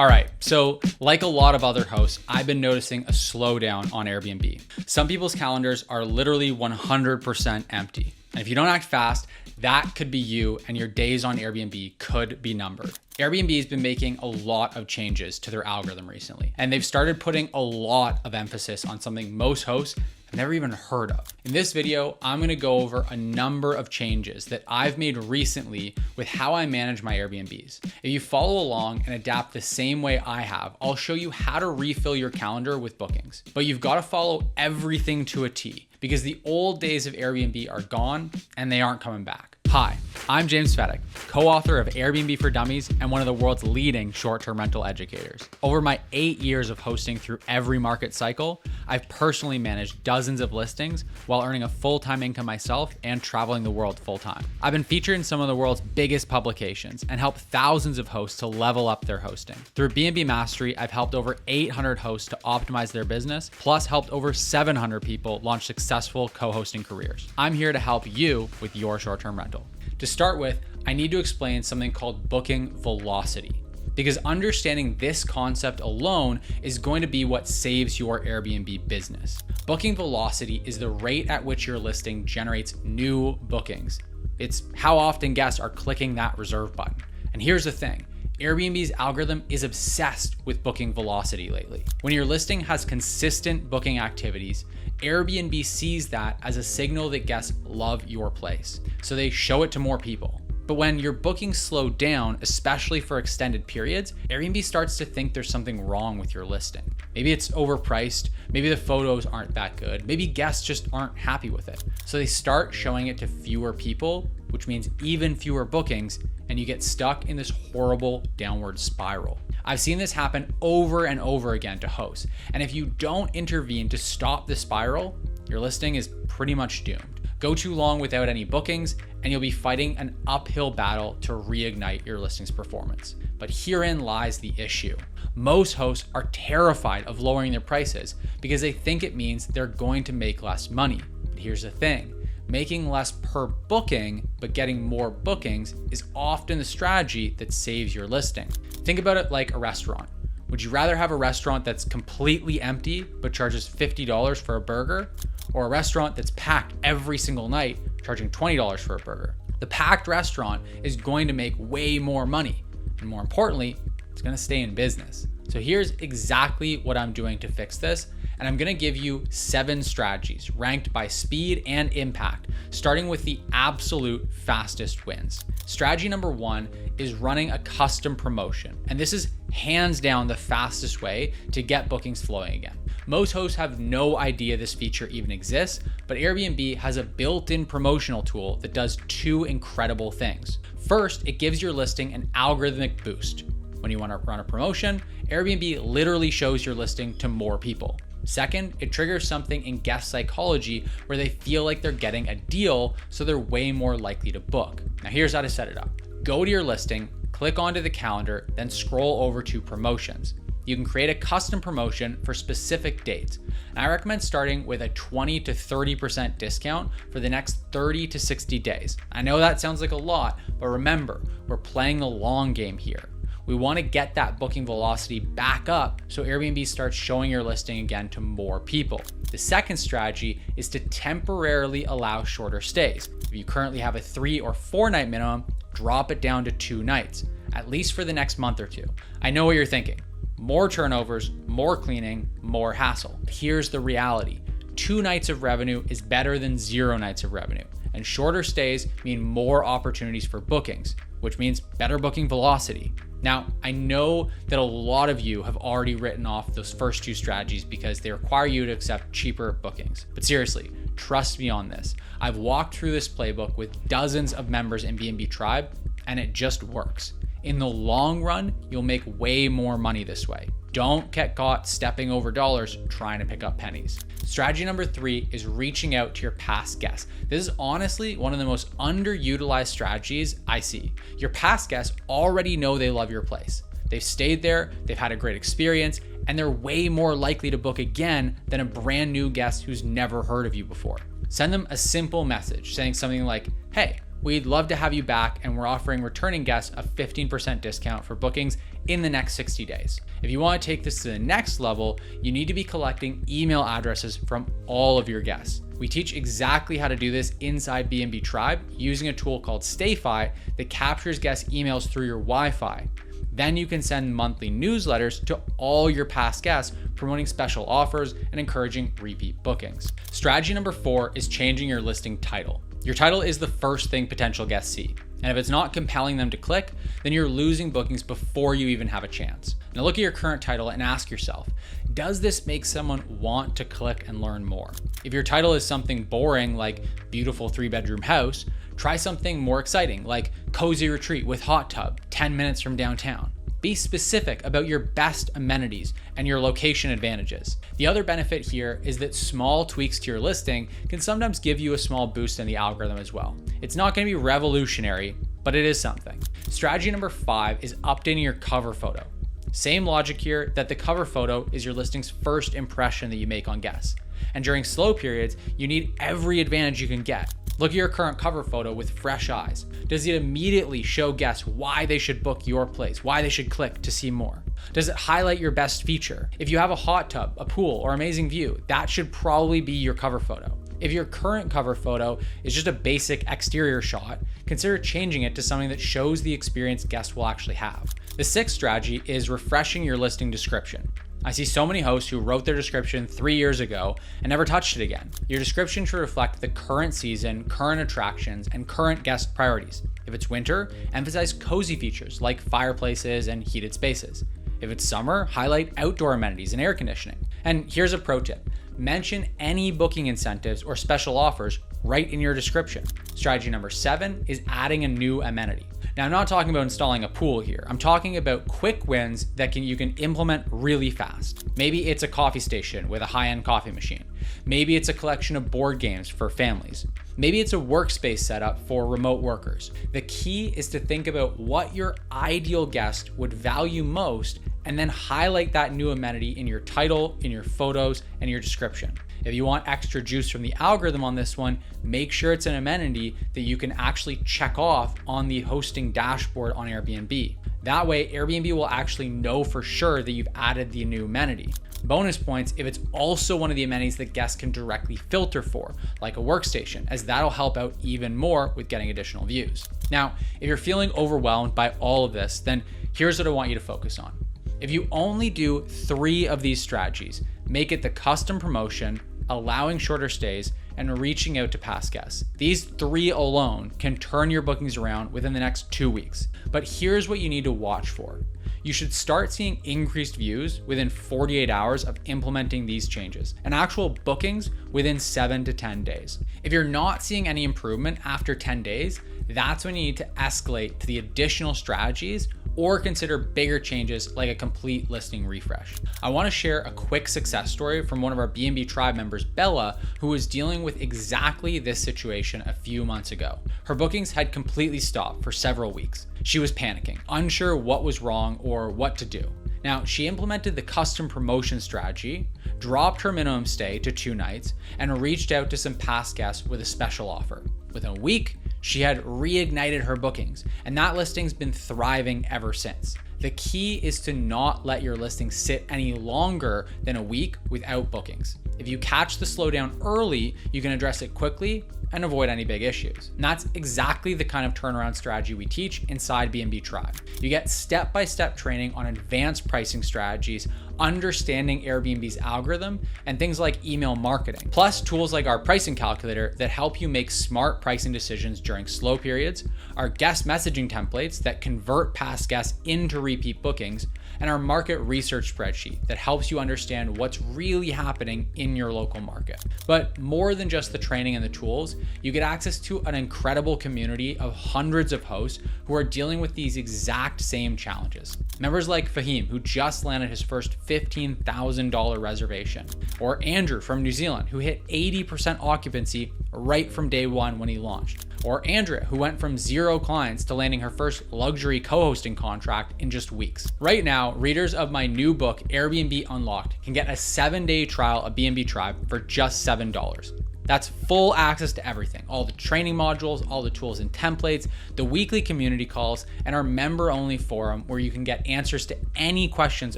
All right, so like a lot of other hosts, I've been noticing a slowdown on Airbnb. Some people's calendars are literally 100% empty. And if you don't act fast, that could be you, and your days on Airbnb could be numbered. Airbnb has been making a lot of changes to their algorithm recently, and they've started putting a lot of emphasis on something most hosts have never even heard of. In this video, I'm gonna go over a number of changes that I've made recently with how I manage my Airbnbs. If you follow along and adapt the same way I have, I'll show you how to refill your calendar with bookings. But you've gotta follow everything to a T, because the old days of Airbnb are gone and they aren't coming back. Hi, I'm James Fedek, co-author of Airbnb for Dummies and one of the world's leading short-term rental educators. Over my 8 years of hosting through every market cycle, I've personally managed dozens of listings while earning a full-time income myself and traveling the world full-time. I've been featured in some of the world's biggest publications and helped thousands of hosts to level up their hosting. Through B&B Mastery, I've helped over 800 hosts to optimize their business, plus helped over 700 people launch successful co-hosting careers. I'm here to help you with your short-term rental. To start with, I need to explain something called booking velocity, because understanding this concept alone is going to be what saves your Airbnb business. Booking velocity is the rate at which your listing generates new bookings. It's how often guests are clicking that reserve button. And here's the thing, Airbnb's algorithm is obsessed with booking velocity lately. When your listing has consistent booking activities, Airbnb sees that as a signal that guests love your place, so they show it to more people. But when your bookings slow down, especially for extended periods, Airbnb starts to think there's something wrong with your listing. Maybe it's overpriced, maybe the photos aren't that good, maybe guests just aren't happy with it. So they start showing it to fewer people, which means even fewer bookings, and you get stuck in this horrible downward spiral. I've seen this happen over and over again to hosts, and if you don't intervene to stop the spiral, your listing is pretty much doomed. Go too long without any bookings, and you'll be fighting an uphill battle to reignite your listing's performance. But herein lies the issue. Most hosts are terrified of lowering their prices because they think it means they're going to make less money. But here's the thing. Making less per booking, but getting more bookings is often the strategy that saves your listing. Think about it like a restaurant. Would you rather have a restaurant that's completely empty, but charges $50 for a burger, or a restaurant that's packed every single night, charging $20 for a burger? The packed restaurant is going to make way more money, and more importantly, it's gonna stay in business. So here's exactly what I'm doing to fix this, and I'm gonna give you 7 strategies ranked by speed and impact, starting with the absolute fastest wins. Strategy number 1 is running a custom promotion, and this is hands down the fastest way to get bookings flowing again. Most hosts have no idea this feature even exists, but Airbnb has a built-in promotional tool that does 2 incredible things. First, it gives your listing an algorithmic boost. When you want to run a promotion, Airbnb literally shows your listing to more people. Second, it triggers something in guest psychology where they feel like they're getting a deal, so they're way more likely to book. Now here's how to set it up. Go to your listing, click onto the calendar, then scroll over to promotions. You can create a custom promotion for specific dates. And I recommend starting with a 20 to 30% discount for the next 30 to 60 days. I know that sounds like a lot, but remember, we're playing the long game here. We want to get that booking velocity back up so Airbnb starts showing your listing again to more people. The second strategy is to temporarily allow shorter stays. If you currently have a 3 or 4 night minimum, drop it down to 2 nights, at least for the next month or 2. I know what you're thinking. More turnovers, more cleaning, more hassle. Here's the reality. 2 nights of revenue is better than 0 nights of revenue, and shorter stays mean more opportunities for bookings, which means better booking velocity. Now, I know that a lot of you have already written off those first 2 strategies because they require you to accept cheaper bookings. But seriously, trust me on this. I've walked through this playbook with dozens of members in B&B Tribe, and it just works. In the long run, you'll make way more money this way. Don't get caught stepping over dollars trying to pick up pennies. Strategy number 3 is reaching out to your past guests. This is honestly one of the most underutilized strategies I see. Your past guests already know they love your place. They've stayed there, they've had a great experience, and they're way more likely to book again than a brand new guest who's never heard of you before. Send them a simple message saying something like, "Hey, we'd love to have you back, and we're offering returning guests a 15% discount for bookings in the next 60 days. If you want to take this to the next level, you need to be collecting email addresses from all of your guests. We teach exactly how to do this inside B&B Tribe using a tool called StayFi that captures guest emails through your Wi-Fi. Then you can send monthly newsletters to all your past guests, promoting special offers and encouraging repeat bookings. Strategy number 4 is changing your listing title. Your title is the first thing potential guests see. And if it's not compelling them to click, then you're losing bookings before you even have a chance. Now look at your current title and ask yourself, does this make someone want to click and learn more? If your title is something boring like beautiful 3-bedroom house, try something more exciting like cozy retreat with hot tub, 10 minutes from downtown. Be specific about your best amenities and your location advantages. The other benefit here is that small tweaks to your listing can sometimes give you a small boost in the algorithm as well. It's not going to be revolutionary, but it is something. Strategy number 5 is updating your cover photo. Same logic here, that the cover photo is your listing's first impression that you make on guests. And during slow periods, you need every advantage you can get. Look at your current cover photo with fresh eyes. Does it immediately show guests why they should book your place, why they should click to see more? Does it highlight your best feature? If you have a hot tub, a pool, or amazing view, that should probably be your cover photo. If your current cover photo is just a basic exterior shot, consider changing it to something that shows the experience guests will actually have. The 6th strategy is refreshing your listing description. I see so many hosts who wrote their description 3 years ago and never touched it again. Your description should reflect the current season, current attractions, and current guest priorities. If it's winter, emphasize cozy features like fireplaces and heated spaces. If it's summer, highlight outdoor amenities and air conditioning. And here's a pro tip. Mention any booking incentives or special offers right in your description. Strategy number 7 is adding a new amenity. Now, I'm not talking about installing a pool here. I'm talking about quick wins that you can implement really fast. Maybe it's a coffee station with a high-end coffee machine. Maybe it's a collection of board games for families. Maybe it's a workspace setup for remote workers. The key is to think about what your ideal guest would value most and then highlight that new amenity in your title, in your photos, and your description. If you want extra juice from the algorithm on this one, make sure it's an amenity that you can actually check off on the hosting dashboard on Airbnb. That way, Airbnb will actually know for sure that you've added the new amenity. Bonus points if it's also one of the amenities that guests can directly filter for, like a workstation, as that'll help out even more with getting additional views. Now, if you're feeling overwhelmed by all of this, then here's what I want you to focus on. If you only do 3 of these strategies, make it the custom promotion, allowing shorter stays, and reaching out to past guests. These 3 alone can turn your bookings around within the next 2 weeks. But here's what you need to watch for. You should start seeing increased views within 48 hours of implementing these changes, and actual bookings within 7 to 10 days. If you're not seeing any improvement after 10 days, that's when you need to escalate to the additional strategies or consider bigger changes like a complete listing refresh. I want to share a quick success story from one of our B&B Tribe members, Bella, who was dealing with exactly this situation a few months ago. Her bookings had completely stopped for several weeks. She was panicking, unsure what was wrong or what to do. Now, she implemented the custom promotion strategy, dropped her minimum stay to 2 nights, and reached out to some past guests with a special offer. Within a week, she had reignited her bookings, and that listing's been thriving ever since. The key is to not let your listing sit any longer than a week without bookings. If you catch the slowdown early, you can address it quickly and avoid any big issues. And that's exactly the kind of turnaround strategy we teach inside B&B Tribe. You get step-by-step training on advanced pricing strategies, understanding Airbnb's algorithm, and things like email marketing, plus tools like our pricing calculator that help you make smart pricing decisions during slow periods, our guest messaging templates that convert past guests into repeat bookings, and our market research spreadsheet that helps you understand what's really happening in your local market. But more than just the training and the tools, you get access to an incredible community of hundreds of hosts who are dealing with these exact same challenges. Members like Fahim, who just landed his first $15,000 reservation, or Andrew from New Zealand, who hit 80% occupancy right from day one when he launched, or Andrea, who went from 0 clients to landing her first luxury co-hosting contract in just weeks. Right now, readers of my new book, Airbnb Unlocked, can get a 7-day trial of B&B Tribe for just $7. That's full access to everything, all the training modules, all the tools and templates, the weekly community calls, and our member-only forum where you can get answers to any questions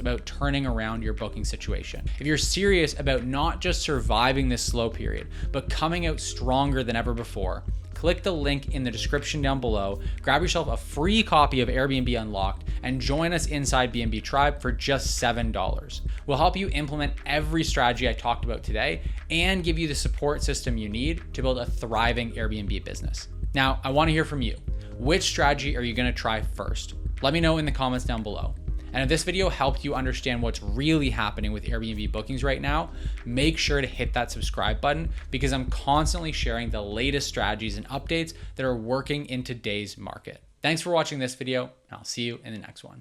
about turning around your booking situation. If you're serious about not just surviving this slow period, but coming out stronger than ever before, click the link in the description down below, grab yourself a free copy of Airbnb Unlocked, and join us inside B&B Tribe for just $7. We'll help you implement every strategy I talked about today and give you the support system you need to build a thriving Airbnb business. Now, I want to hear from you. Which strategy are you going to try first? Let me know in the comments down below. And if this video helped you understand what's really happening with Airbnb bookings right now, make sure to hit that subscribe button because I'm constantly sharing the latest strategies and updates that are working in today's market. Thanks for watching this video, and I'll see you in the next one.